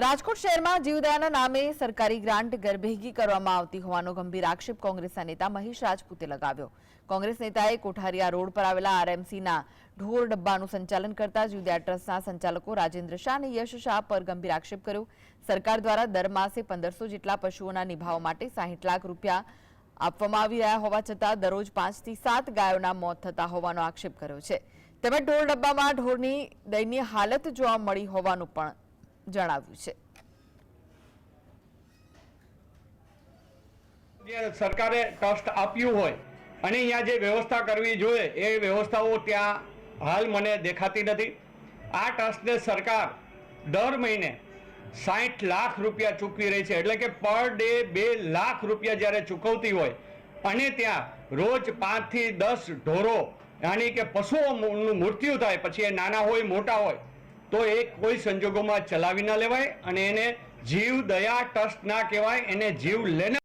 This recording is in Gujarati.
રાજકોટ શહેરમાં જીવદયાના નામે સરકારી ગ્રાન્ટ ગરભેગી કરવામાં આવતી હોવાનો ગંભીર આક્ષેપ કોંગ્રેસના નેતા મહેશ રાજપૂતે લગાવ્યો। કોંગ્રેસ નેતાએ કોઠારિયા રોડ પર આવેલા આરએમસીના ઢોર ડબ્બાનું સંચાલન કરતા જીવદયા ટ્રસ્ટના સંચાલકો રાજેન્દ્ર શાહ અને યશ શાહ પર ગંભીર આક્ષેપ કર્યો। સરકાર દ્વારા દર માસે 1500 જેટલા પશુઓના નિભાવ માટે 60 લાખ રૂપિયા આપવામાં આવી રહ્યા હોવા છતાં દરરોજ 5 થી 7 ગાયોના મોત થતા હોવાનો આક્ષેપ કર્યો છે। તેમજ ઢોર ડબ્બામાં ઢોરની દયનીય હાલત જોવા મળી હોવાનું પણ જણાવ્યું છે। સરકારે ટ્રસ્ટ આપ્યું હોય અને અહીંયા જે વ્યવસ્થા કરવી જોઈએ એ વ્યવસ્થાઓ ત્યાં હાલ મને દેખાતી નથી। આ ટ્રસ્ટને સરકાર દર મહિને 60 લાખ રૂપિયા ચૂકવી રહી છે, એટલે કે પર ડે 2 લાખ રૂપિયા જ્યારે ચૂકવતી હોય અને ત્યાં રોજ 5 થી 10 ઢોરો યાની કે પશુઓનું મૃત્યુ થાય, પછી એ નાના હોય મોટા હોય તો એ કોઈ સંજોગોમાં ચલાવી ન લેવાય અને એને જીવ દયા ટ્રસ્ટ ના કહેવાય, એને જીવ લેને